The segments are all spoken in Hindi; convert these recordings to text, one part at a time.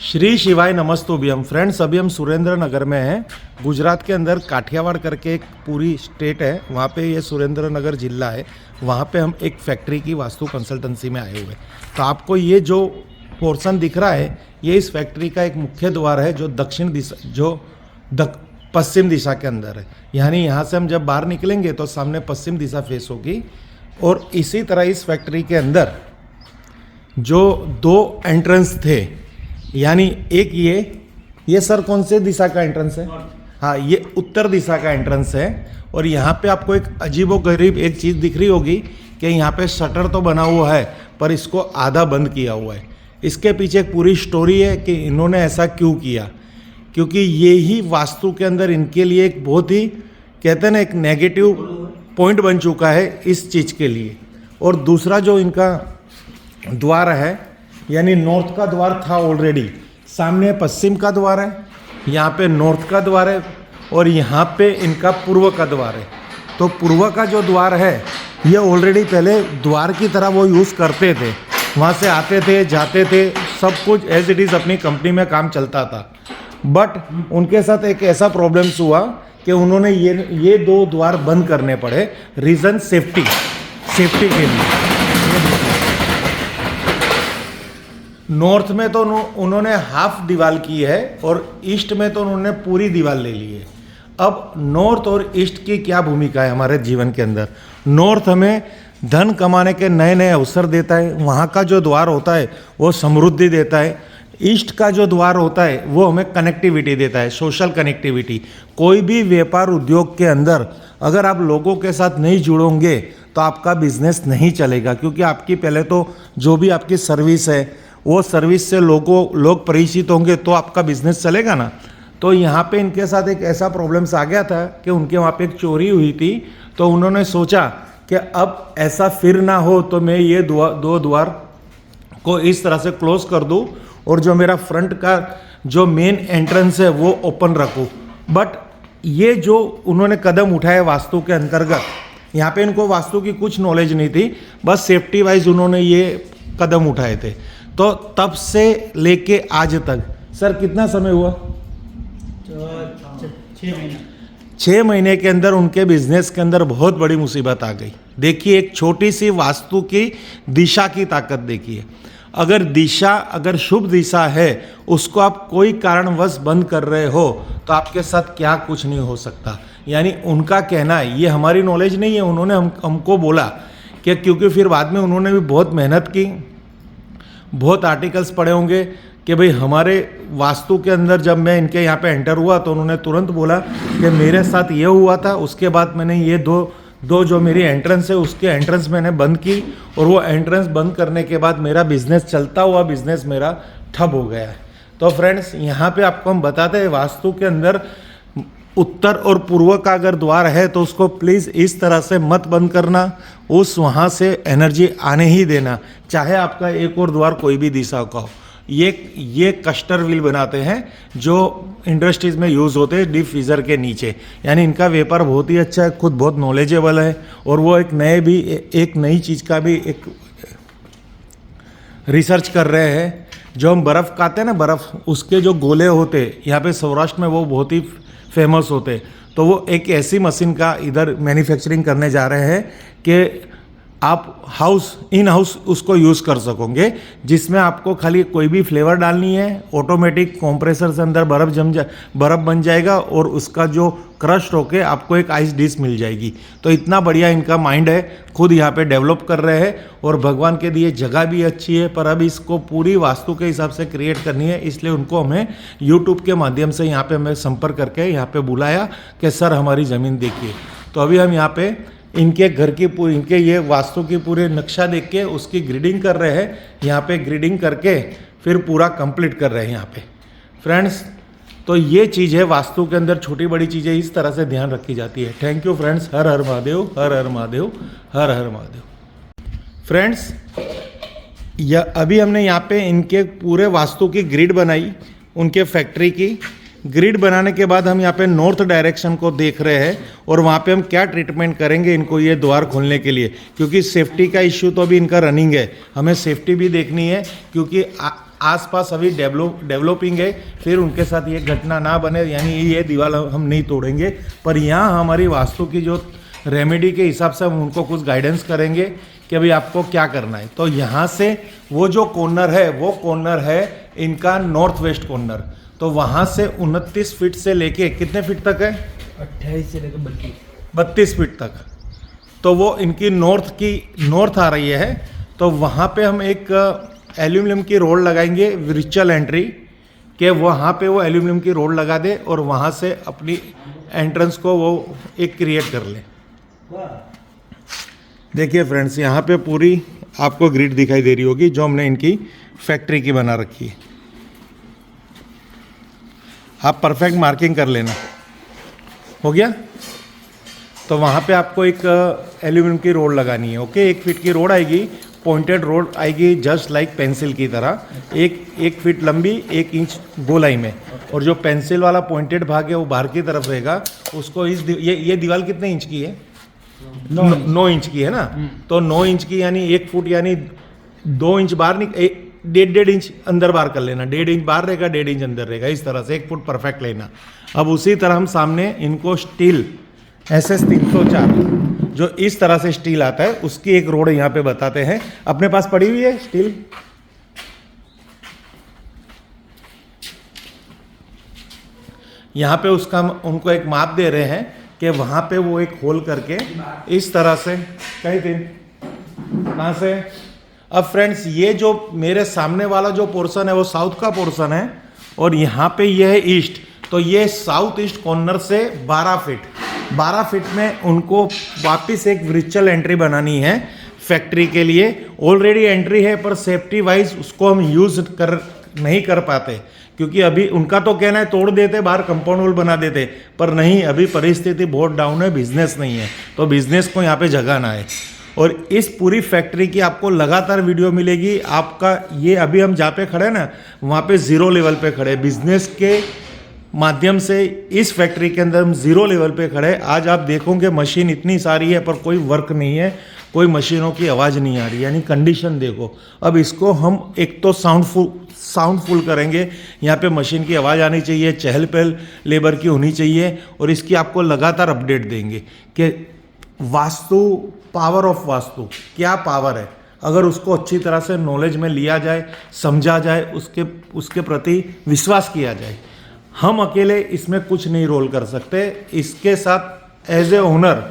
श्री शिवाय नमस्तुभ्यम। फ्रेंड्स, अभी हम सुरेंद्र नगर में हैं। गुजरात के अंदर काठियावाड़ करके एक पूरी स्टेट है, वहाँ पे ये सुरेंद्र नगर जिला है। वहाँ पे हम एक फैक्ट्री की वास्तु कंसल्टेंसी में आए हुए हैं। तो आपको ये जो पोर्शन दिख रहा है, ये इस फैक्ट्री का एक मुख्य द्वार है जो दक्षिण दिशा पश्चिम दिशा के अंदर है। यानी यहाँ से हम जब बाहर निकलेंगे तो सामने पश्चिम दिशा फेस होगी। और इसी तरह इस फैक्ट्री के अंदर जो दो एंट्रेंस थे, यानी एक ये सर कौन से दिशा का एंट्रेंस है? हाँ, ये उत्तर दिशा का एंट्रेंस है। और यहाँ पे आपको एक अजीबोगरीब एक चीज़ दिख रही होगी कि यहाँ पे शटर तो बना हुआ है पर इसको आधा बंद किया हुआ है। इसके पीछे एक पूरी स्टोरी है कि इन्होंने ऐसा क्यों किया, क्योंकि ये ही वास्तु के अंदर इनके लिए एक बहुत ही कहते हैं ना एक नेगेटिव पॉइंट बन चुका है इस चीज़ के लिए। और दूसरा जो इनका द्वार है, यानी नॉर्थ का द्वार था ऑलरेडी, सामने पश्चिम का द्वार है, यहाँ पे नॉर्थ का द्वार है और यहाँ पे इनका पूर्व का द्वार है। तो पूर्व का जो द्वार है ये ऑलरेडी पहले द्वार की तरह वो यूज़ करते थे, वहाँ से आते थे जाते थे, सब कुछ एज इट इज़ अपनी कंपनी में काम चलता था। बट उनके साथ एक ऐसा प्रॉब्लम्स हुआ कि उन्होंने ये दो द्वार बंद करने पड़े। रीज़न सेफ्टी के लिए। नॉर्थ में तो उन्होंने हाफ दीवार की है और ईस्ट में तो उन्होंने पूरी दीवार ले ली है। अब नॉर्थ और ईस्ट की क्या भूमिका है हमारे जीवन के अंदर? नॉर्थ हमें धन कमाने के नए नए अवसर देता है, वहाँ का जो द्वार होता है वो समृद्धि देता है। ईस्ट का जो द्वार होता है वो हमें कनेक्टिविटी देता है, सोशल कनेक्टिविटी। कोई भी व्यापार उद्योग के अंदर अगर आप लोगों के साथ नहीं जुड़ोगे तो आपका बिजनेस नहीं चलेगा, क्योंकि आपकी पहले तो जो भी आपकी सर्विस है वो सर्विस से लोग परिचित होंगे तो आपका बिजनेस चलेगा ना। तो यहाँ पे इनके साथ एक ऐसा प्रॉब्लम्स आ गया था कि उनके वहाँ पे एक चोरी हुई थी। तो उन्होंने सोचा कि अब ऐसा फिर ना हो तो मैं ये दो द्वार को इस तरह से क्लोज कर दूँ और जो मेरा फ्रंट का जो मेन एंट्रेंस है वो ओपन रखूँ। बट ये जो उन्होंने कदम उठाया वास्तु के अंतर्गत, यहाँ पे इनको वास्तु की कुछ नॉलेज नहीं थी, बस सेफ्टी वाइज उन्होंने ये कदम उठाए थे। तो तब से लेके आज तक सर कितना समय हुआ? 6 महीने के अंदर उनके बिजनेस के अंदर बहुत बड़ी मुसीबत आ गई। देखिए, एक छोटी सी वास्तु की दिशा की ताकत देखिए। अगर शुभ दिशा है, उसको आप कोई कारणवश बंद कर रहे हो तो आपके साथ क्या कुछ नहीं हो सकता। यानी उनका कहना है, ये हमारी नॉलेज नहीं है, उन्होंने हमको बोला कि क्योंकि फिर बाद में उन्होंने भी बहुत मेहनत की, बहुत आर्टिकल्स पढ़े होंगे कि भाई हमारे वास्तु के अंदर जब मैं इनके यहाँ पे एंटर हुआ तो उन्होंने तुरंत बोला कि मेरे साथ ये हुआ था। उसके बाद मैंने ये दो जो मेरी एंट्रेंस है उसके एंट्रेंस मैंने बंद की और वो एंट्रेंस बंद करने के बाद मेरा बिजनेस चलता हुआ बिजनेस मेरा ठप हो गया है। तो फ्रेंड्स, यहाँ पे आपको हम बताते हैं वास्तु के अंदर उत्तर और पूर्व का अगर द्वार है तो उसको प्लीज़ इस तरह से मत बंद करना, वहाँ से एनर्जी आने ही देना, चाहे आपका एक और द्वार कोई भी दिशा का हो। ये कस्टर व्हील बनाते हैं जो इंडस्ट्रीज़ में यूज़ होते हैं डीप फ्रीजर के नीचे। यानी इनका व्यापार बहुत ही अच्छा है, खुद बहुत नॉलेजेबल है और वो एक नई चीज़ का भी एक रिसर्च कर रहे हैं। जो हम बर्फ़ खाते हैं ना, बर्फ़ उसके जो गोले होते यहाँ पे सौराष्ट्र में वो बहुत ही फेमस होते, तो वो एक ऐसी मशीन का इधर मैन्युफैक्चरिंग करने जा रहे हैं कि आप इन हाउस उसको यूज़ कर सकोगे, जिसमें आपको खाली कोई भी फ्लेवर डालनी है, ऑटोमेटिक कंप्रेसर से अंदर बर्फ़ बन जाएगा और उसका जो क्रश होके आपको एक आइस डिश मिल जाएगी। तो इतना बढ़िया इनका माइंड है, खुद यहाँ पे डेवलप कर रहे हैं और भगवान के दिए जगह भी अच्छी है, पर अब इसको पूरी वास्तु के हिसाब से क्रिएट करनी है। इसलिए उनको हमें यूट्यूब के माध्यम से यहाँ पे हमें संपर्क करके यहाँ पे बुलाया कि सर हमारी ज़मीन देखिए। तो अभी हम यहाँ पे इनके घर की इनके ये वास्तु की पूरे नक्शा देख के उसकी ग्रिडिंग कर रहे हैं। यहाँ पे ग्रिडिंग करके फिर पूरा कंप्लीट कर रहे हैं यहाँ पे। फ्रेंड्स, तो ये चीज़ है वास्तु के अंदर, छोटी बड़ी चीज़ें इस तरह से ध्यान रखी जाती है। Thank you friends. Her her Mahadev, her her Mahadev, her her Mahadev. Friends, अभी हमने यहाँ पे इनके पूरे वास्तु की ग्रिड बनाई, उनके फैक्ट्री की ग्रिड बनाने के बाद हम यहाँ पे नॉर्थ डायरेक्शन को देख रहे हैं और वहाँ पे हम क्या ट्रीटमेंट करेंगे इनको ये द्वार खोलने के लिए, क्योंकि सेफ्टी का इश्यू तो अभी इनका रनिंग है। हमें सेफ्टी भी देखनी है, क्योंकि आसपास अभी डेवलपिंग है, फिर उनके साथ ये घटना ना बने, यानी ये दीवार हम नहीं तोड़ेंगे। पर यहाँ हमारी वास्तु की जो रेमेडी के हिसाब से हम उनको कुछ गाइडेंस करेंगे कि अभी आपको क्या करना है। तो यहाँ से वो जो कॉर्नर है, वो कॉर्नर है इनका नॉर्थ वेस्ट कॉर्नर। तो वहाँ से 29 फीट से लेके कितने फीट तक है? 28 से लेकर 32 फीट तक। तो वो इनकी नॉर्थ आ रही है। तो वहाँ पे हम एक एल्यूमिनियम की रोड लगाएंगे विर्चुअल एंट्री, कि वहाँ पे वो एल्यूमिनियम की रोड लगा दे और वहाँ से अपनी एंट्रेंस को वो एक क्रिएट कर ले। देखिए फ्रेंड्स, यहाँ पे पूरी आपको ग्रिड दिखाई दे रही होगी जो हमने इनकी फैक्ट्री की बना रखी है। आप परफेक्ट मार्किंग कर लेना। हो गया? तो वहाँ पे आपको एक एल्यूमिनियम की रोड लगानी है। ओके, 1 फीट की रोड आएगी, पॉइंटेड रोड आएगी, जस्ट लाइक पेंसिल की तरह, 1 फीट लंबी, 1 इंच गोलाई में। और जो पेंसिल वाला पॉइंटेड भाग है वो बाहर की तरफ रहेगा। उसको ये दीवार कितने इंच की है? 9 इंच की है ना। तो 9 इंच की यानी 1 फुट यानी 2 इंच बाहर 1.5 इंच अंदर बाहर कर लेना। 1.5 इंच बाहर रहेगा, 1.5 इंच अंदर रहेगा, इस तरह से 1 फुट परफेक्ट लेना। अब उसी तरह हम सामने इनको स्टील SS 304 जो इस तरह से स्टील आता है उसकी एक रोड यहाँ पे बताते हैं। अपने पास पड़ी हुई है स्टील, यहाँ पे उसका उनको एक माप दे रहे हैं कि वहाँ पे वो एक होल करके इस तरह से कहीं दिन कहाँ से। अब फ्रेंड्स, ये जो मेरे सामने वाला जो पोर्शन है वो साउथ का पोर्शन है और यहाँ पे ये है ईस्ट। तो ये साउथ ईस्ट कॉर्नर से 12 फीट में उनको वापस एक वर्चुअल एंट्री बनानी है फैक्ट्री के लिए। ऑलरेडी एंट्री है पर सेफ्टी वाइज उसको हम यूज नहीं कर पाते, क्योंकि अभी उनका तो कहना है तोड़ देते, बाहर कंपाउंड वॉल बना देते, पर नहीं, अभी परिस्थिति बहुत डाउन है, बिजनेस नहीं है, तो बिजनेस को यहाँ पे जगाना है। और इस पूरी फैक्ट्री की आपको लगातार वीडियो मिलेगी। आपका ये अभी हम जहाँ पे खड़े हैं ना, वहाँ पे 0 लेवल पे खड़े, बिजनेस के माध्यम से इस फैक्ट्री के अंदर हम 0 लेवल पे खड़े। आज आप देखोगे मशीन इतनी सारी है पर कोई वर्क नहीं है, कोई मशीनों की आवाज़ नहीं आ रही, यानी कंडीशन देखो। अब इसको हम एक तो साउंडफुल करेंगे, यहाँ पे मशीन की आवाज़ आनी चाहिए, चहल पहल लेबर की होनी चाहिए, और इसकी आपको लगातार अपडेट देंगे कि वास्तु, पावर ऑफ वास्तु क्या पावर है। अगर उसको अच्छी तरह से नॉलेज में लिया जाए, समझा जाए, उसके प्रति विश्वास किया जाए। हम अकेले इसमें कुछ नहीं रोल कर सकते, इसके साथ एज ए ओनर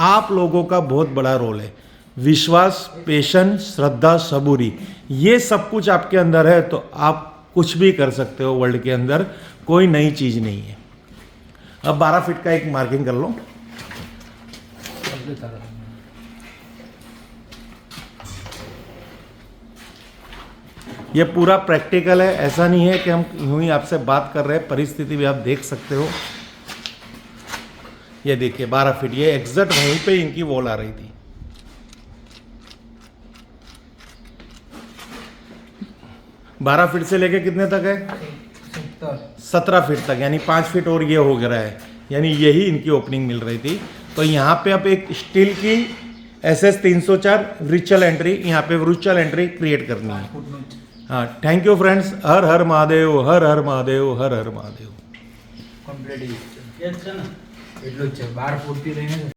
आप लोगों का बहुत बड़ा रोल है। विश्वास, पेशेंस, श्रद्धा, सबूरी, ये सब कुछ आपके अंदर है तो आप कुछ भी कर सकते हो वर्ल्ड के अंदर, कोई नई चीज़ नहीं है। अब 12 फीट का एक मार्किंग कर लो। ये पूरा प्रैक्टिकल है, ऐसा नहीं है कि हम यूं ही आपसे बात कर रहे हैं, परिस्थिति भी आप देख सकते हो। ये देखिए 12 फीट, ये एग्जैक्ट वहीं पे इनकी वॉल आ रही थी। 12 फीट से लेके कितने तक है? 17 फीट तक, यानी 5 फीट और ये हो गया है, यानी यही इनकी ओपनिंग मिल रही थी। तो यहाँ पे अब एक स्टील की SS 304 वर्चुअल एंट्री, यहाँ पे वर्चुअल एंट्री क्रिएट करनी है। हाँ, thank you friends. Her her Mahadev, her her Mahadev, her her Mahadev. Complete એટલું જ છે 12 ફૂટથી લઈને